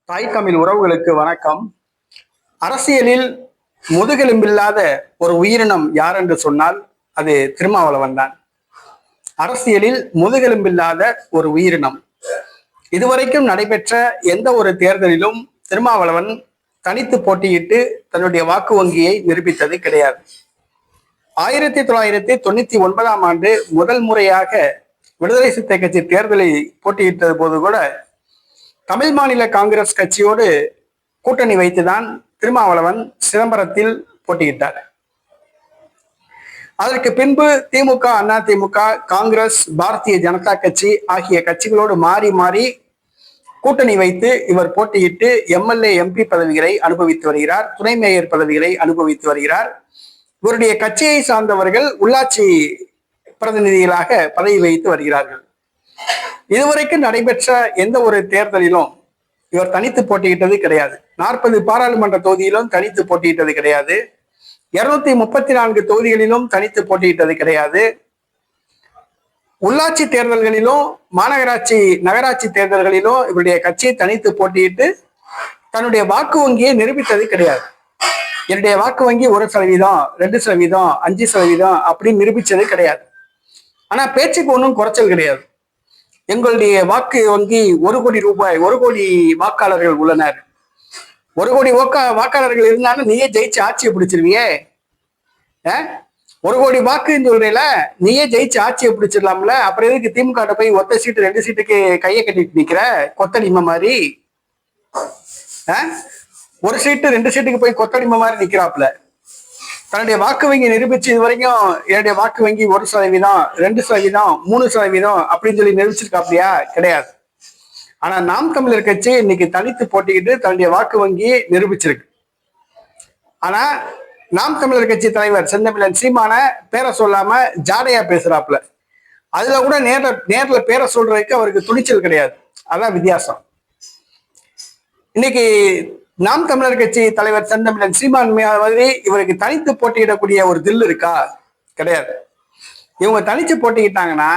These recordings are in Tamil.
தாய் தமிழ் உறவுகளுக்கு வணக்கம். அரசியலில் முதுகெலும்பில்லாத ஒரு உயிரினம் யார் என்று சொன்னால் அது திருமாவளவன் தான். அரசியலில் முதுகெலும்பில்லாத ஒரு உயிரினம். இதுவரைக்கும் நடைபெற்ற எந்த ஒரு தேர்தலிலும் திருமாவளவன் தனித்து போட்டியிட்டு தன்னுடைய வாக்கு வங்கியை நிரூபித்தது கிடையாது. 1999ஆம் ஆண்டு முதல் முறையாக விடுதலை சிறுத்தை கட்சி தேர்தலில் போட்டியிட்டது போது கூட தமிழ் மாநில காங்கிரஸ் கட்சியோடு கூட்டணி வைத்துதான் திருமாவளவன் சிதம்பரத்தில் போட்டியிட்டார். அதற்கு பின்பு திமுக, அதிமுக, காங்கிரஸ், பாரதிய ஜனதா கட்சி ஆகிய கட்சிகளோடு மாறி மாறி கூட்டணி வைத்து இவர் போட்டியிட்டு எம்எல்ஏ, எம்பி பதவிகளை அனுபவித்து வருகிறார். துணை மேயர் பதவிகளை அனுபவித்து வருகிறார். இவருடைய கட்சியை சார்ந்தவர்கள் உள்ளாட்சி பிரதிநிதிகளாக பதவி வைத்து வருகிறார்கள். இதுவரைக்கும் நடைபெற்ற எந்த ஒரு தேர்தலிலும் இவர் தனித்து போட்டியிட்டது கிடையாது. 40 பாராளுமன்ற தொகுதியிலும் தனித்து போட்டியிட்டது கிடையாது. 234 தொகுதிகளிலும் தனித்து போட்டியிட்டது கிடையாது. உள்ளாட்சி தேர்தல்களிலும் மாநகராட்சி, நகராட்சி தேர்தல்களிலும் இவருடைய கட்சியை தனித்து போட்டியிட்டு தன்னுடைய வாக்கு வங்கியை நிரூபித்தது கிடையாது. என்னுடைய வாக்கு வங்கி 1%, 2%, 5% அப்படின்னு நிரூபிச்சது கிடையாது. ஆனா பேச்சுக்கு ஒன்றும் குறைச்சல் கிடையாது. எங்களுடைய வாக்கு வங்கி 1 கோடி ரூபாய், 1 கோடி வாக்காளர்கள் உள்ளனர். 1 கோடி வாக்காளர்கள் இருந்தாலும் நீயே ஜெயிச்சு ஆட்சியை பிடிச்சிருவியே. 1 கோடி வாக்குன்னு சொல்றீல, நீயே ஜெயிச்சு ஆட்சியை பிடிச்சிடலாம்ல. அப்புறம் எதுக்கு திமுக போய் ஒத்த சீட்டு 2 சீட்டுக்கு கையை கட்டிட்டு நிக்கிற கொத்தடிமை மாதிரி? 1 சீட்டு 2 சீட்டுக்கு போய் கொத்தடிமை மாதிரி நிக்கிறாப்ல. தன்னுடைய வாக்கு வங்கி நிரூபிச்சு இது வரைக்கும் என்னுடைய வாக்கு வங்கி 1%, 2%, 3% அப்படின்னு சொல்லி நிரூபிச்சிருக்காப்லையா? கிடையாது. ஆனா நாம் தமிழர் கட்சி இன்னைக்கு தனித்து போட்டிக்கிட்டு தன்னுடைய வாக்கு வங்கியை நிரூபிச்சிருக்கு. ஆனா நாம் தமிழர் கட்சி தலைவர் செந்தமிழன் சீமான பேரை சொல்லாம ஜாடையா பேசுறாப்புல. அதுல கூட நேர்ல பேரை சொல்றதுக்கு அவருக்கு துணிச்சல் கிடையாது. அதான் வித்தியாசம். இன்னைக்கு நாம் தமிழர் கட்சி தலைவர் செந்தமிழன் சீமான் மாதிரி இவருக்கு தனித்து போட்டியிடக்கூடிய ஒரு தில் இருக்கா? கிடையாது. இவங்க தனிச்சு போட்டிக்கிட்டாங்கன்னா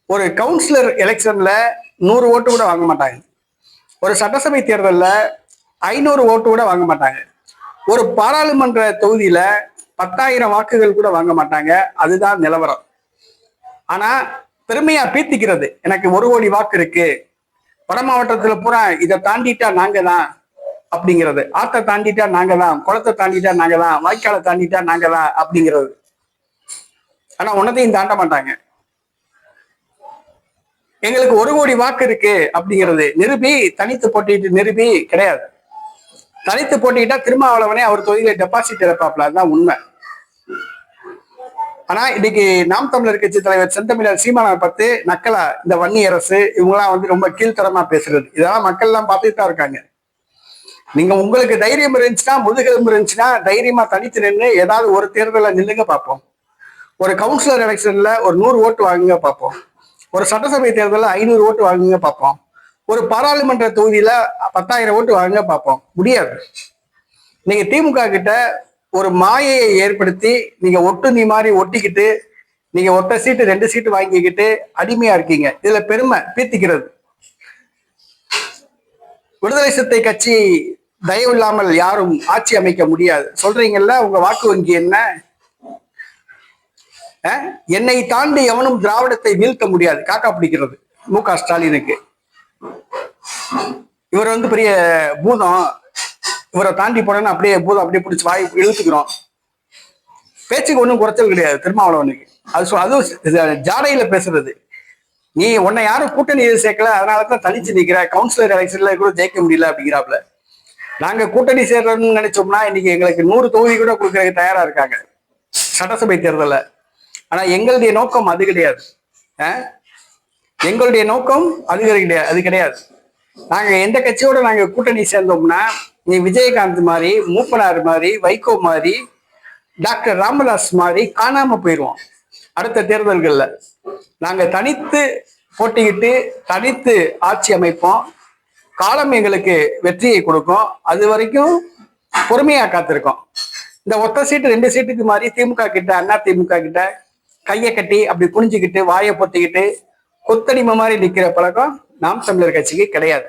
ஒரு கவுன்சிலர் எலெக்ஷன்ல 100 ஓட்டு கூட வாங்க மாட்டாங்க. ஒரு சட்டசபை தேர்தலில் 500 ஓட்டு கூட வாங்க மாட்டாங்க. ஒரு பாராளுமன்ற தொகுதியில 10,000 வாக்குகள் கூட வாங்க மாட்டாங்க. அதுதான் நிலவரம். ஆனா பெருமையா பீத்திக்கிறது, எனக்கு 1 கோடி வாக்கு இருக்கு, வட மாவட்டத்துல பூரா இதை தாண்டிட்டா நாங்க தான் அப்படிங்கிறது, ஆத்தை தாண்டிட்டா நாங்க தான், குளத்தை தாண்டிட்டா நாங்க தான், வாய்க்காலை தாண்டிட்டா நாங்க தான் அப்படிங்கிறது. ஆனா உன்னதையும் தாண்ட மாட்டாங்க. எங்களுக்கு 1 கோடி வாக்கு இருக்கு அப்படிங்கிறது நிரூபி, தனித்து போட்டிட்டு நிரூபி கிடையாது. தனித்து போட்டிக்கிட்டா திருமாவளவனே அவர் தொகுதியில டெபாசிட் இழப்பாப்ல. அதுதான் உண்மை. ஆனா இன்னைக்கு நாம் தமிழர் கட்சி தலைவர் செந்தமிழர் சீமானை பார்த்து நக்கலா இந்த வன்னி அரசு இவங்கெல்லாம் ரொம்ப கீழ்த்தரமா பேசுறது, இதெல்லாம் மக்கள் எல்லாம் பார்த்துட்டு தான் இருக்காங்க. நீங்க உங்களுக்கு தைரியம் இருந்துச்சுன்னா, முதுகெலும்பு இருந்துச்சுன்னா தைரியமா தனித்து நின்று ஏதாவது ஒரு தேர்தலில் நில்லுங்க பார்ப்போம். ஒரு கவுன்சிலர் எலெக்ஷன்ல ஒரு 100 ஓட்டு வாங்குங்க பார்ப்போம். ஒரு சட்டசபை தேர்தலில் 500 ஓட்டு வாங்குங்க பார்ப்போம். ஒரு பாராளுமன்ற தொகுதியில 10,000 ஓட்டு வாங்குங்க பார்ப்போம். முடியாது. நீங்க திமுக கிட்ட ஒரு மாயையை ஏற்படுத்தி நீங்க நீ மாதிரி ஒட்டிக்கிட்டு நீங்க ஒத்த சீட்டு 2 சீட்டு வாங்கிக்கிட்டு அடிமையா இருக்கீங்க. இதுல பெருமை பீத்திக்கிறது. விடுதலை சிறுத்தை கட்சி தயவு இல்லாமல் யாரும் ஆட்சி அமைக்க முடியாது சொல்றீங்கல்ல. உங்க வாக்கு வங்கி என்ன? என்னை தாண்டி எவனும் திராவிடத்தை வீழ்த்த முடியாது காக்கா பிடிக்கிறது மு.க. ஸ்டாலினுக்கு. இவர் பெரிய பூதம், இவரை தாண்டி போனோன்னு அப்படியே பூதம் அப்படியே பிடிச்சி வாய் இழுத்துக்கிறோம். பேச்சுக்கு ஒன்றும் குறைச்சல் கிடையாது திருமாவளவனுக்கு. அது ஜாடையில பேசுறது. நீ உன்னை யாரும் கூட்டணி சேர்க்கல, அதனாலதான் தனிச்சு நிக்கிற, கவுன்சிலர் எலெக்ஷன்ல கூட ஜெயிக்க முடியல அப்படிங்கிறாப்ல. நாங்க கூட்டணி சேர்றோம்னு நினைச்சோம்னா இன்னைக்கு எங்களுக்கு 100 தொகுதி கூட கொடுக்கறதுக்கு தயாரா இருக்காங்க சட்டசபை தேர்தலில். ஆனா எங்களுடைய நோக்கம் அது கிடையாது. எங்களுடைய நோக்கம் அது கிடையாது. நாங்க எந்த கட்சியோட நாங்க கூட்டணி சேர்ந்தோம்னா, நீ விஜயகாந்த் மாதிரி, மூப்பனார் மாதிரி, வைகோ மாதிரி, டாக்டர் ராமதாஸ் மாதிரி காணாம போயிடுவோம். அடுத்த தேர்தல்கள்ல நாங்க தனித்து போட்டிக்கிட்டு தனித்து ஆட்சி அமைப்போம். காலம் எங்களுக்கு வெற்றியை கொடுக்கும். அது வரைக்கும் பொறுமையா காத்திருக்கோம். இந்த ஒத்த சீட்டு 2 சீட்டுக்கு மாதிரி திமுக கிட்ட, அண்ணா திமுக கிட்ட கையை கட்டி அப்படி குனிஞ்சுக்கிட்டு வாயை பொத்திக்கிட்டு கொத்தடிமை மாதிரி நிக்கிற பழக்கம் நாம் தமிழர் கட்சிக்கு கிடையாது.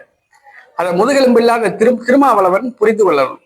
அதை முதுகெலும்பு இல்லாத திருமாவளவன் புரிந்து கொள்ளணும்.